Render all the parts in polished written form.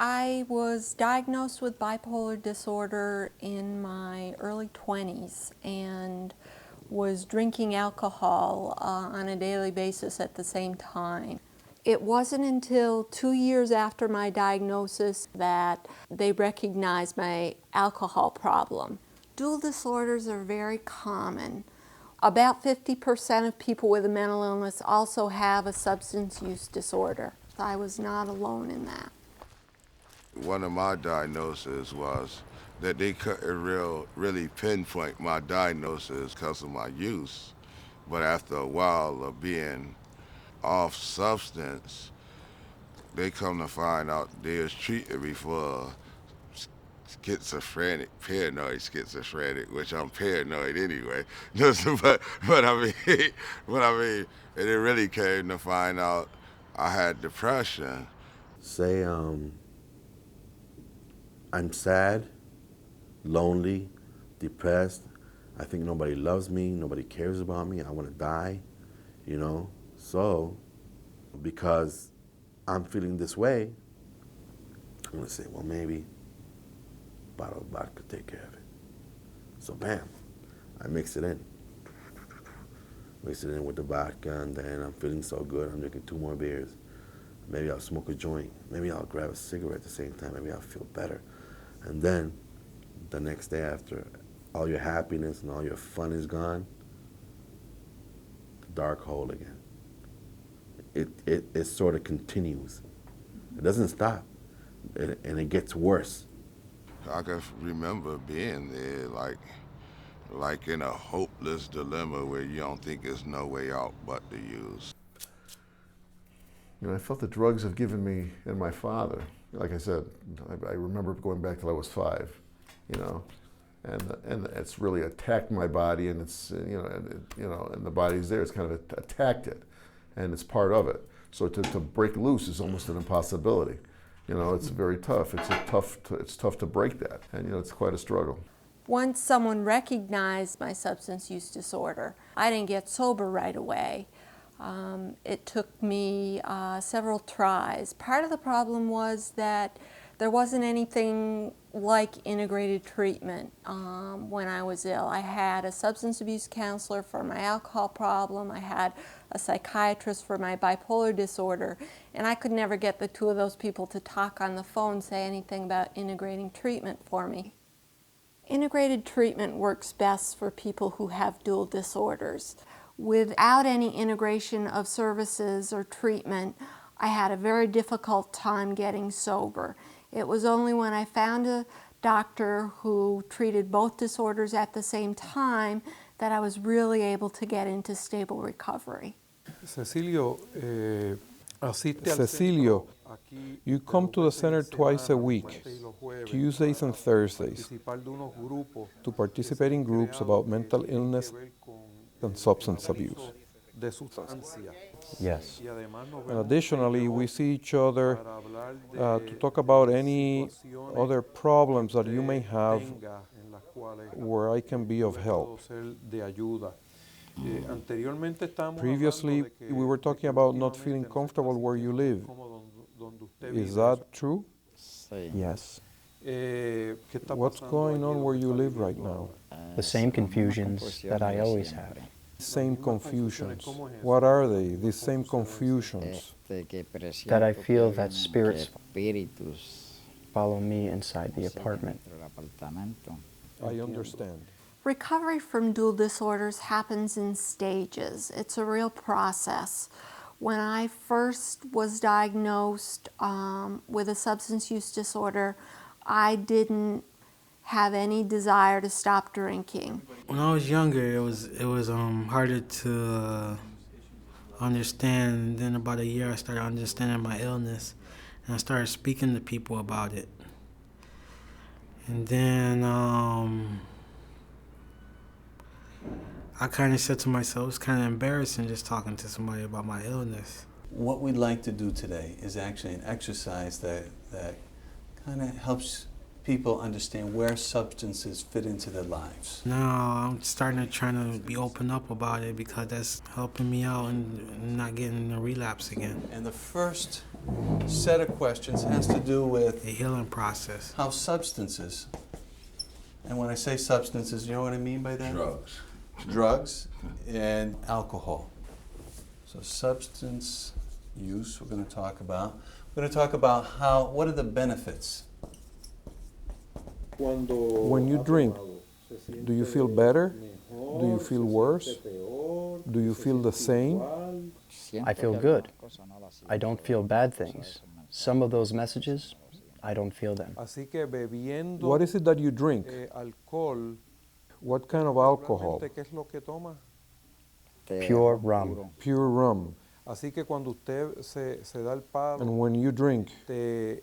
I was diagnosed with bipolar disorder in my early 20s and was drinking alcohol on a daily basis at the same time. It wasn't until 2 years after my diagnosis that they recognized my alcohol problem. Dual disorders are very common. About 50% of people with a mental illness also have a substance use disorder. I was not alone in that. One of my diagnoses was that they couldn't really pinpoint my diagnosis because of my use. But after a while of being off substance, they come to find out they was treating me for paranoid schizophrenic, which I'm paranoid anyway. but I mean, and it really came to find out I had depression. Say I'm sad, lonely, depressed. I think nobody loves me, nobody cares about me. I want to die, you know. So, because I'm feeling this way, I'm gonna say, well, maybe a bottle of vodka could take care of it. So, bam, I mix it in. Mix it in with the vodka, and then I'm feeling so good. I'm drinking 2 more beers. Maybe I'll smoke a joint. Maybe I'll grab a cigarette at the same time. Maybe I'll feel better. And then the next day after all your happiness and all your fun is gone, the dark hole again. It sort of continues. It doesn't stop, and it gets worse. I can remember being there like in a hopeless dilemma where you don't think there's no way out but to use. You know, I felt the drugs have given me, and my father, like I said, I remember going back till I was 5, you know, and it's really attacked my body, and it's, and the body's there, it's kind of attacked it, and it's part of it. So to break loose is almost an impossibility. You know, it's very tough. It's tough to break that, and it's quite a struggle. Once someone recognized my substance use disorder, I didn't get sober right away. It took me several tries. Part of the problem was that there wasn't anything like integrated treatment when I was ill. I had a substance abuse counselor for my alcohol problem. I had a psychiatrist for my bipolar disorder, and I could never get the 2 of those people to talk on the phone, say anything about integrating treatment for me. Integrated treatment works best for people who have dual disorders. Without any integration of services or treatment, I had a very difficult time getting sober. It was only when I found a doctor who treated both disorders at the same time that I was really able to get into stable recovery. Cecilio, you come to the center twice a week, Tuesdays and Thursdays, to participate in groups about mental illness and substance abuse. Yes. And additionally, we see each other to talk about any other problems that you may have where I can be of help. Previously, we were talking about not feeling comfortable where you live. Is that true? Yes. What's going on where you live right now? The same confusions that I always had. Same confusions. What are they, these same confusions? That I feel that spirits follow me inside the apartment. I understand. Recovery from dual disorders happens in stages. It's a real process. When I first was diagnosed with a substance use disorder, I didn't have any desire to stop drinking. When I was younger, it was harder to understand. And then about a year, I started understanding my illness, and I started speaking to people about it. And then I kind of said to myself, it's kind of embarrassing just talking to somebody about my illness. What we'd like to do today is actually an exercise that kind of helps people understand where substances fit into their lives? Now I'm starting to try to be open up about it because that's helping me out and not getting a relapse again. And the first set of questions has to do with The healing process. how substances, and when I say substances, you know what I mean by that? Drugs. Drugs and alcohol. So substance use we're going to talk about. We're going to talk about what are the benefits? When you drink, do you feel better? Do you feel worse? Do you feel the same? I feel good. I don't feel bad things. Some of those messages, I don't feel them. What is it that you drink? What kind of alcohol? Pure rum. Pure rum. And when you drink, you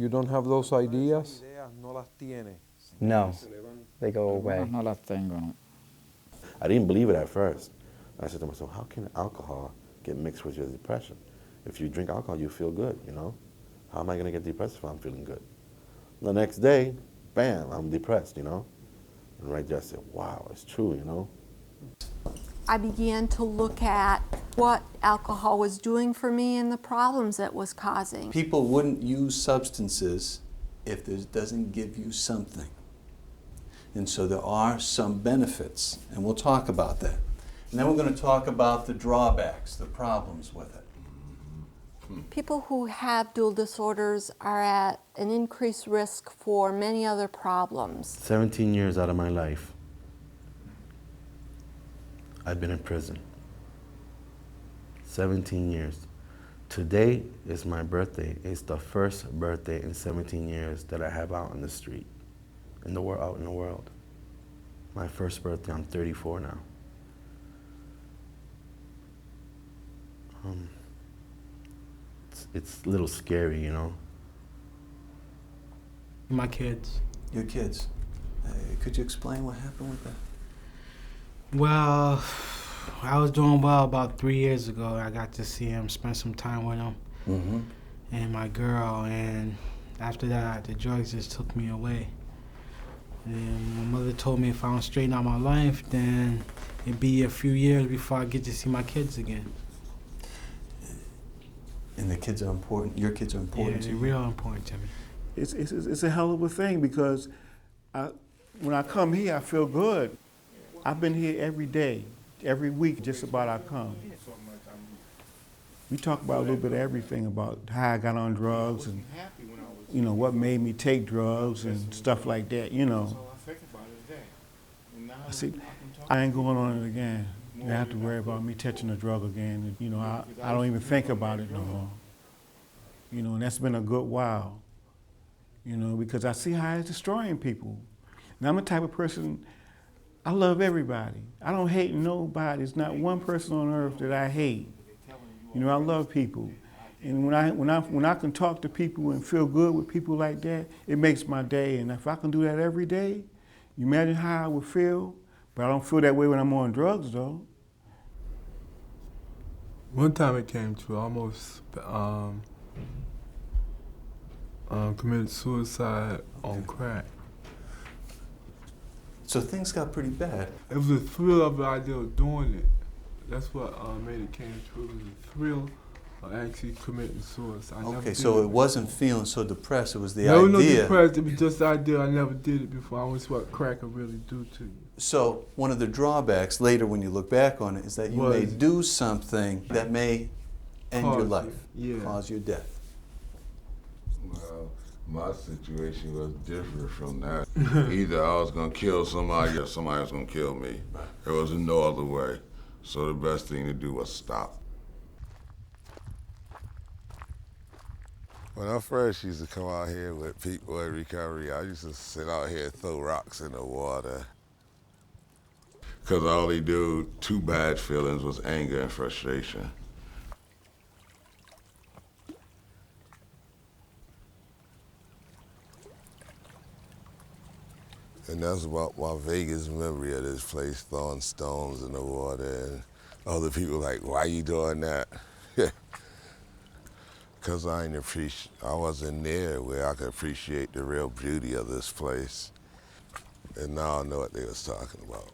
don't have those ideas? No, they go away. I didn't believe it at first. I said to myself, how can alcohol get mixed with your depression? If you drink alcohol, you feel good, you know? How am I going to get depressed if I'm feeling good? The next day, bam, I'm depressed, you know? And right there I said, wow, it's true, you know? I began to look at what alcohol was doing for me and the problems it was causing. People wouldn't use substances if it doesn't give you something. And so there are some benefits, and we'll talk about that. And then we're going to talk about the drawbacks, the problems with it. People who have dual disorders are at an increased risk for many other problems. 17 years out of my life, I've been in prison. 17 years. Today is my birthday. It's the first birthday in 17 years that I have out on the street, out in the world. My first birthday, I'm 34 now. It's a little scary, you know? My kids. Your kids. Could you explain what happened with that? Well, I was doing well about 3 years ago. I got to see him, spend some time with him, and my girl. And after that, the drugs just took me away. And my mother told me if I don't straighten out my life, then it'd be a few years before I get to see my kids again. And the kids are important. Your kids are important to Yeah, you. real important to me. It's a hell of a thing because when I come here, I feel good. I've been here every day, every week, just about I come. We talk about a little bit of everything, about how I got on drugs and, you know, what made me take drugs and stuff like that, you know. I see, I ain't going on it again. You have to worry about me touching a drug again. You know, I don't even think about it no more. You know, and that's been a good while. You know, because I see how it's destroying people. And I'm the type of person, I love everybody. I don't hate nobody. There's not one person on earth that I hate. You know, I love people. And when I can talk to people and feel good with people like that, it makes my day. And if I can do that every day, you imagine how I would feel? But I don't feel that way when I'm on drugs, though. One time it came to almost committed suicide on crack. So things got pretty bad. It was a thrill of the idea of doing it. That's what made it came to. It was a thrill of actually committing suicide. Okay, so it wasn't feeling so depressed. It was the no, idea. No, depressed. It was just the idea. I never did it before. I was what crack could really do to you. So one of the drawbacks later when you look back on it is that you may do something that may end your life, cause your death. Well, my situation was different from that. Either I was gonna kill somebody or somebody was gonna kill me. There was no other way. So the best thing to do was stop. When I first used to come out here with people in recovery, I used to sit out here and throw rocks in the water. Because all they do, two bad feelings was anger and frustration. And that's about my Vegas memory of this place, throwing stones in the water. And other people like, why you doing that? Because because I wasn't there where I could appreciate the real beauty of this place. And now I know what they was talking about.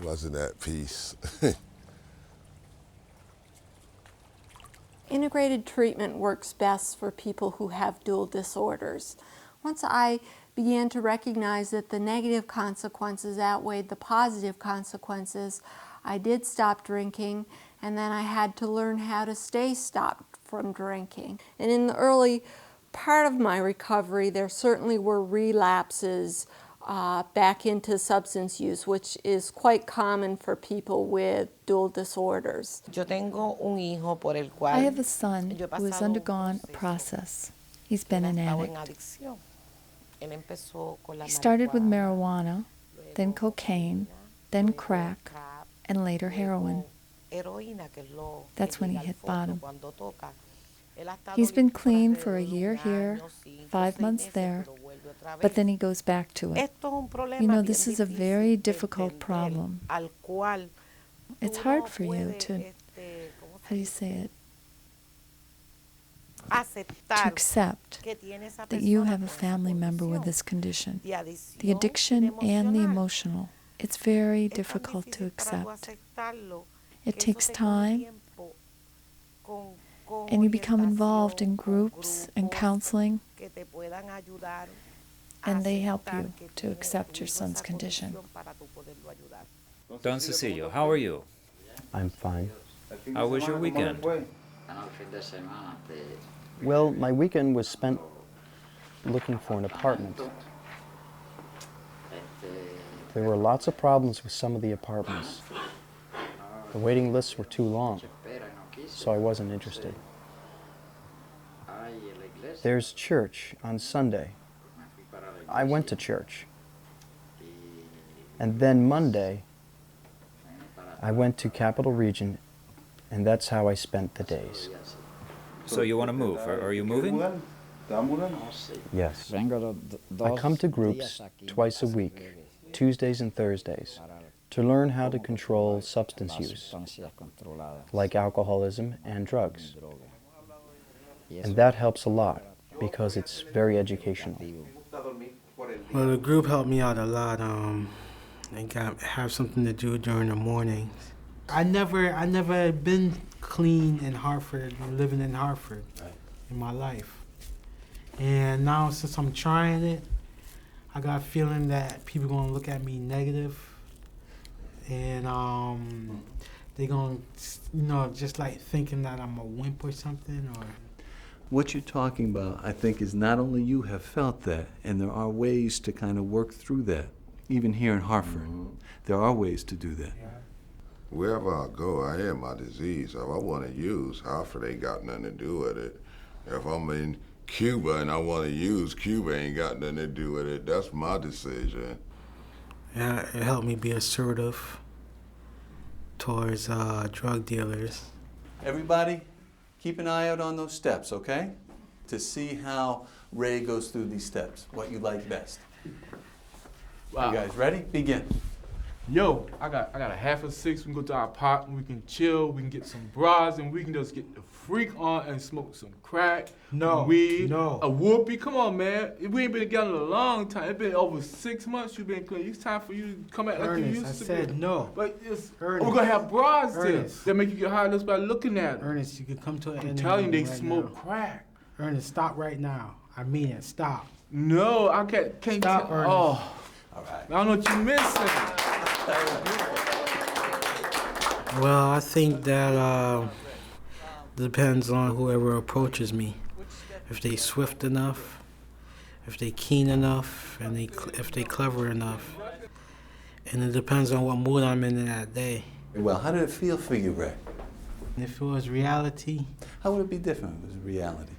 Wasn't at peace. Integrated treatment works best for people who have dual disorders. Once I began to recognize that the negative consequences outweighed the positive consequences, I did stop drinking, and then I had to learn how to stay stopped from drinking. And in the early part of my recovery, there certainly were relapses back into substance use, which is quite common for people with dual disorders. I have a son who has undergone a process. He's been an addict. He started with marijuana, then cocaine, then crack, and later heroin. That's when he hit bottom. He's been clean for a year here, 5 months there, but then he goes back to it. You know, this is a very difficult problem. It's hard for you to, how do you say it? To accept that you have a family member with this condition. The addiction and the emotional. It's very difficult to accept. It takes time, and you become involved in groups and counseling, and they help you to accept your son's condition. Don Cecilio, how are you? I'm fine. How was your weekend? Well, my weekend was spent looking for an apartment. There were lots of problems with some of the apartments. The waiting lists were too long, so I wasn't interested. There's church on Sunday. I went to church. And then Monday, I went to Capital Region, and that's how I spent the days. So you want to move? Are you moving? Yes. I come to groups twice a week, Tuesdays and Thursdays, to learn how to control substance use, like alcoholism and drugs. And that helps a lot because it's very educational. Well, the group helped me out a lot. Have something to do during the mornings. I never had been clean in Hartford, living in Hartford in my life. And now since I'm trying it, I got a feeling that people are gonna look at me negative, and they're gonna, just like thinking that I'm a wimp or something. Or What you're talking about, I think, is not only you have felt that, and there are ways to kind of work through that, even here in Hartford. There are ways to do that. Wherever I go, I have my disease. If I want to use, Hartford ain't got nothing to do with it. If I'm in Cuba and I want to use, Cuba ain't got nothing to do with it. That's my decision. yeah, it helped me be assertive towards drug dealers. Everybody, keep an eye out on those steps, okay? To see how Ray goes through these steps, what you like best. Wow. You guys ready? Begin. Yo, I got a half a six. We can go to our apartment. We can chill. We can get some bras, and we can just get the freak on and smoke some crack, weed, a whoopee. Come on, man. We ain't been together in a long time. It's been over 6 months. You've been clean. It's time for you to come back like you used to. I said no. But we're gonna have bras there that make you get high just by looking at them. Ernest, you can come to an end. I'm telling you, they right smoke now. crack. Ernest, stop right now. I mean it. Stop. No, I can't Stop, Ernest. Oh, all right. I don't know what you're missing. Well, I think that depends on whoever approaches me. If they swift enough, if they keen enough, and if they clever enough. And it depends on what mood I'm in that day. Well, how did it feel for you, Ray? If it was reality. How would it be different if it was reality?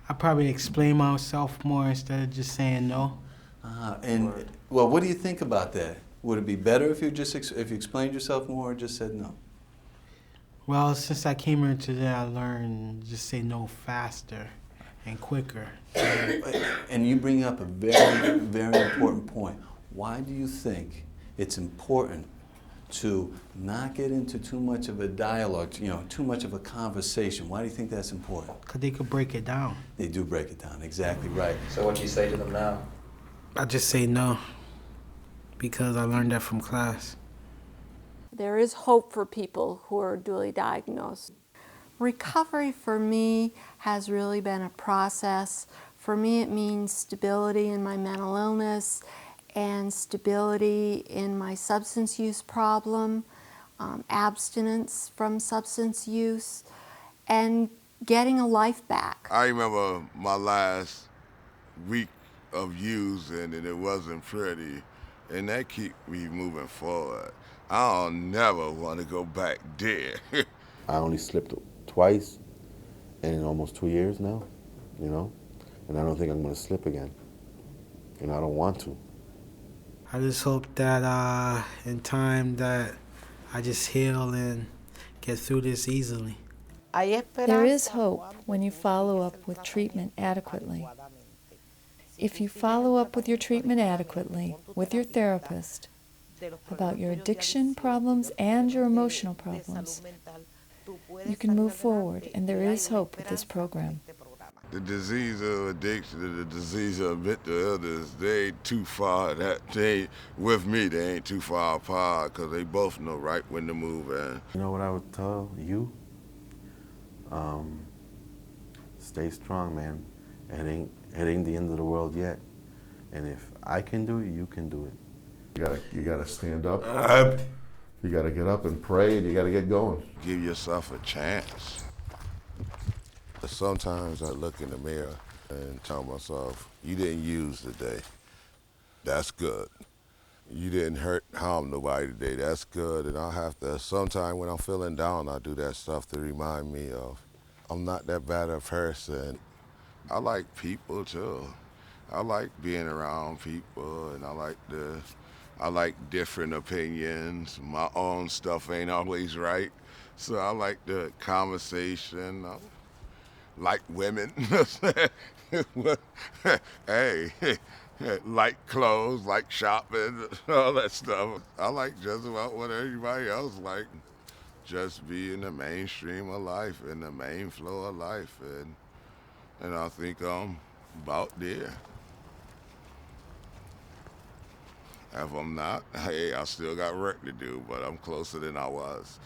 I'd probably explain myself more instead of just saying no. Well, what do you think about that? Would it be better if you if you explained yourself more or just said no? Well, since I came here today, I learned just say no faster and quicker. And you bring up a very, very important point. Why do you think it's important to not get into too much of a dialogue, too much of a conversation. Why do you think that's important? Because they could break it down. They do break it down, exactly right. So what do you say to them now? I just say no, because I learned that from class. There is hope for people who are dually diagnosed. Recovery for me has really been a process. For me, it means stability in my mental illness and stability in my substance use problem, abstinence from substance use, and getting a life back. I remember my last week of using, and it wasn't pretty, and that keep me moving forward. I'll never want to go back there. I only slipped twice in almost 2 years now, and I don't think I'm going to slip again, and I don't want to. I just hope that in time that I just heal and get through this easily. There is hope when you follow up with treatment adequately. If you follow up with your treatment adequately with your therapist about your addiction problems and your emotional problems, you can move forward, and there is hope with this program. The disease of addiction and the disease of mental illness, they ain't too far. With me, they ain't too far apart, because they both know right when to move in. You know what I would tell you? Stay strong, man. It ain't the end of the world yet. And if I can do it, you can do it. You gotta stand up. You gotta get up and pray, and you gotta get going. Give yourself a chance. Sometimes I look in the mirror and tell myself, you didn't use today. That's good. You didn't harm nobody today. That's good. And I have to, sometimes when I'm feeling down, I do that stuff to remind me of I'm not that bad a person. I like people too. I like being around people, and I like different opinions. My own stuff ain't always right. So I like the conversation. I like women. Hey, like clothes, like shopping, all that stuff. I like just about what everybody else like. Just be in the mainstream of life, in the main flow of life, and I think I'm about there. If I'm not, hey, I still got work to do, but I'm closer than I was